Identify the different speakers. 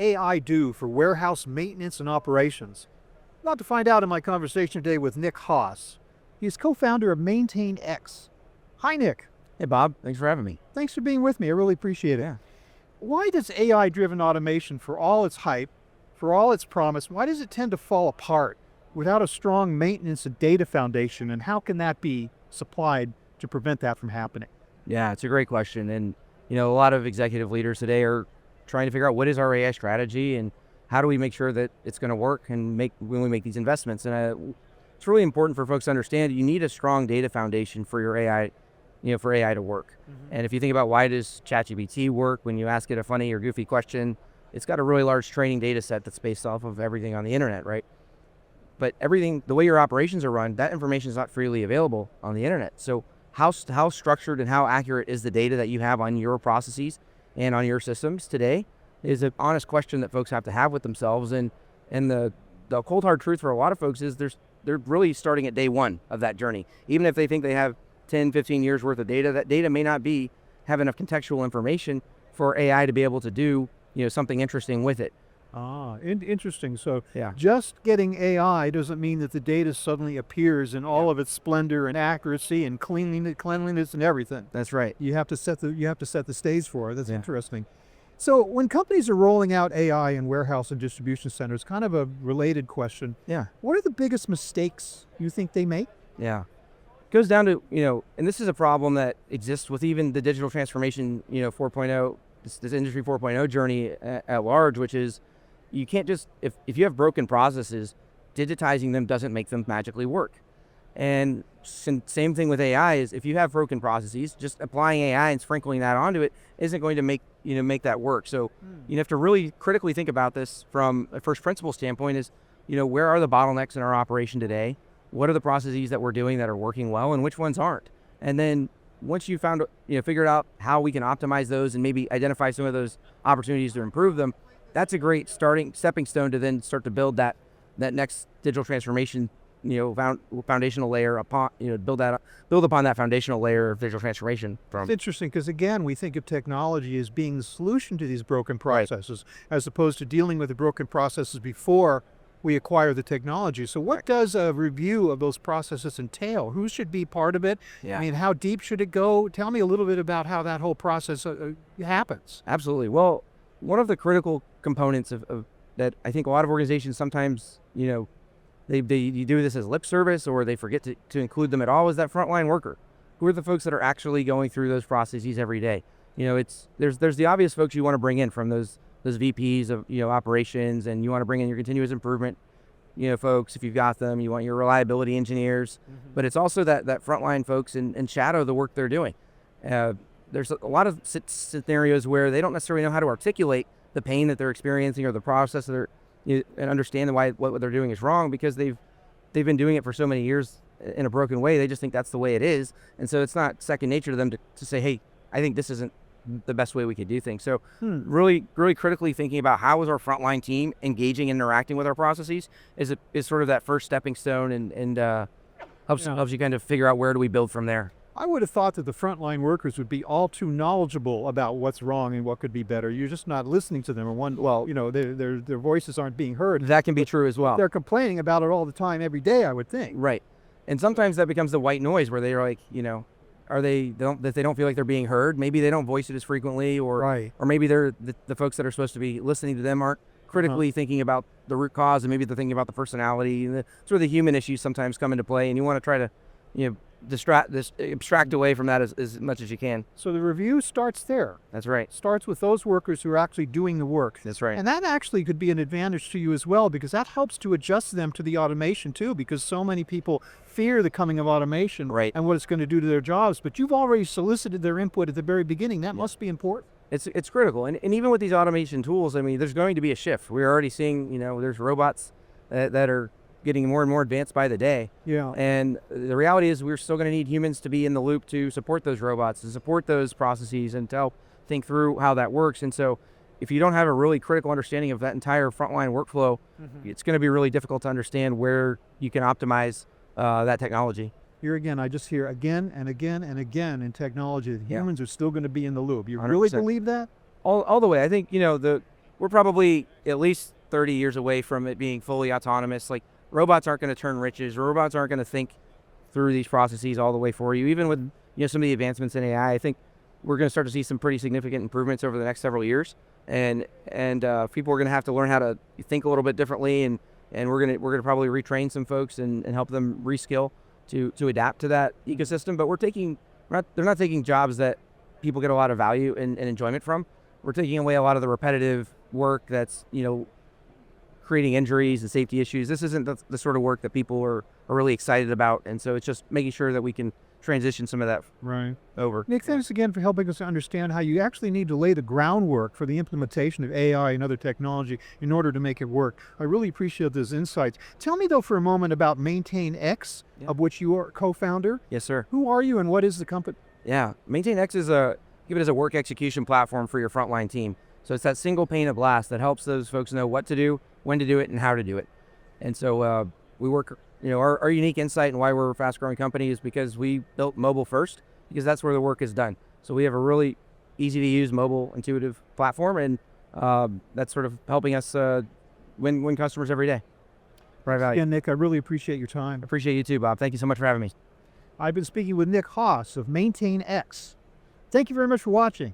Speaker 1: AI do for warehouse maintenance and operations? I'm about to find out in my conversation today with Nick Haas. He's co-founder of MaintainX. Hi, Nick.
Speaker 2: Hey, Bob. Thanks for having me.
Speaker 1: Thanks for being with me. I really appreciate it.
Speaker 2: Yeah.
Speaker 1: Why does AI-driven automation, for all its hype, for all its promise, why does it tend to fall apart without a strong maintenance and data foundation, and how can that be supplied to prevent that from happening?
Speaker 2: Yeah, it's a great question. And, a lot of executive leaders today are trying to figure out what is our AI strategy and how do we make sure that it's going to work and when we make these investments. And it's really important for folks to understand you need a strong data foundation for your AI, for AI to work. And if you think about why does ChatGPT work, when you ask it a funny or goofy question, it's got a really large training data set that's based off of everything on the internet, right? But everything, the way your operations are run, that information is not freely available on the internet. So how structured and how accurate is the data that you have on your processes and on your systems today is an honest question that folks have to have with themselves. And the cold hard truth for a lot of folks is they're really starting at day one of that journey. Even if they think they have 10, 15 years worth of data, that data may not have enough contextual information for AI to be able to do something interesting with it.
Speaker 1: Interesting. So
Speaker 2: Yeah.
Speaker 1: just getting AI doesn't mean that the data suddenly appears in all of its splendor and accuracy and cleanliness and everything.
Speaker 2: That's right.
Speaker 1: You have to set the stage for it. That's
Speaker 2: Yeah.
Speaker 1: interesting. So when companies are rolling out AI in warehouse and distribution centers, kind of a related question.
Speaker 2: Yeah.
Speaker 1: What are the biggest mistakes you think they make?
Speaker 2: Yeah. It goes down to, and this is a problem that exists with even the digital transformation, 4.0, this industry 4.0 journey at large, which is you can't just, if you have broken processes, digitizing them doesn't make them magically work. And same thing with AI is if you have broken processes, just applying AI and sprinkling that onto it isn't going to make that work. So you have to really critically think about this from a first principle standpoint is, where are the bottlenecks in our operation today? What are the processes that we're doing that are working well and which ones aren't? And then once you figured out how we can optimize those and maybe identify some of those opportunities to improve them, that's a great stepping stone to then start to build that next digital transformation, foundational layer upon, build upon that foundational layer of digital transformation.
Speaker 1: It's interesting because again, we think of technology as being the solution to these broken processes, as opposed to dealing with the broken processes before we acquire the technology. So what does a review of those processes entail? Who should be part of it?
Speaker 2: Yeah.
Speaker 1: I mean, how deep should it go? Tell me a little bit about how that whole process happens.
Speaker 2: Absolutely. Well, one of the critical components of that I think a lot of organizations sometimes, you do this as lip service or they forget to include them at all is that frontline worker. Who are the folks that are actually going through those processes every day? There's the obvious folks you want to bring in from those VPs of, operations, and you want to bring in your continuous improvement, folks, if you've got them. You want your reliability engineers, but it's also that frontline folks and shadow the work they're doing. There's a lot of scenarios where they don't necessarily know how to articulate the pain that they're experiencing or the process that and understand why what they're doing is wrong because they've been doing it for so many years in a broken way. They just think that's the way it is. And so it's not second nature to them to say, hey, I think this isn't the best way we could do things. So really, really critically thinking about how is our frontline team engaging and interacting with our processes is sort of that first stepping stone and helps you kind of figure out where do we build from there.
Speaker 1: I would have thought that the frontline workers would be all too knowledgeable about what's wrong and what could be better. You're just not listening to them, or their voices aren't being heard.
Speaker 2: That can be true as well.
Speaker 1: They're complaining about it all the time, every day, I would think.
Speaker 2: Right. And sometimes that becomes the white noise where they're like, they don't feel like they're being heard. Maybe they don't voice it as frequently, or maybe they're the folks that are supposed to be listening to them aren't critically thinking about the root cause, and maybe they're thinking about the personality and the human issues sometimes come into play, and you want to try to, abstract away from that as much as you can.
Speaker 1: So the review starts there.
Speaker 2: That's right.
Speaker 1: Starts with those workers who are actually doing the work.
Speaker 2: That's right.
Speaker 1: And that actually could be an advantage to you as well, because that helps to adjust them to the automation too, because so many people fear the coming of automation and what it's going to do to their jobs. But you've already solicited their input at the very beginning. That must be important.
Speaker 2: It's critical. And even with these automation tools, I mean, there's going to be a shift. We're already seeing, there's robots that are getting more and more advanced by the day.
Speaker 1: Yeah.
Speaker 2: And the reality is we're still going to need humans to be in the loop to support those robots, to support those processes, and to help think through how that works. And so if you don't have a really critical understanding of that entire frontline workflow, it's going to be really difficult to understand where you can optimize that technology.
Speaker 1: Here again, I just hear again and again and again in technology that humans are still going to be in the loop. You
Speaker 2: 100%.
Speaker 1: really believe that?
Speaker 2: All the way. I think, the we're probably at least 30 years away from it being fully autonomous. Like, robots aren't going to turn riches. Robots aren't going to think through these processes all the way for you. Even with some of the advancements in AI, I think we're going to start to see some pretty significant improvements over the next several years. And people are going to have to learn how to think a little bit differently, and we're going to probably retrain some folks and help them reskill to adapt to that ecosystem. But they're not taking jobs that people get a lot of value and enjoyment from. We're taking away a lot of the repetitive work that's creating injuries and safety issues. This isn't the sort of work that people are really excited about, and so it's just making sure that we can transition some of that over.
Speaker 1: Nick, thanks again for helping us to understand how you actually need to lay the groundwork for the implementation of AI and other technology in order to make it work. I really appreciate those insights. Tell me though for a moment about MaintainX, of which you are co-founder.
Speaker 2: Yes, sir.
Speaker 1: Who are you and what is the company?
Speaker 2: Yeah, MaintainX is give it as a work execution platform for your frontline team. So it's that single pane of glass that helps those folks know what to do, when to do it, and how to do it. And so we work, our unique insight and why we're a fast growing company is because we built mobile first, because that's where the work is done. So we have a really easy to use mobile intuitive platform, and that's sort of helping us win customers every day.
Speaker 1: Again, Nick, I really appreciate your time.
Speaker 2: I appreciate you too, Bob. Thank you so much for having me.
Speaker 1: I've been speaking with Nick Haas of MaintainX. Thank you very much for watching.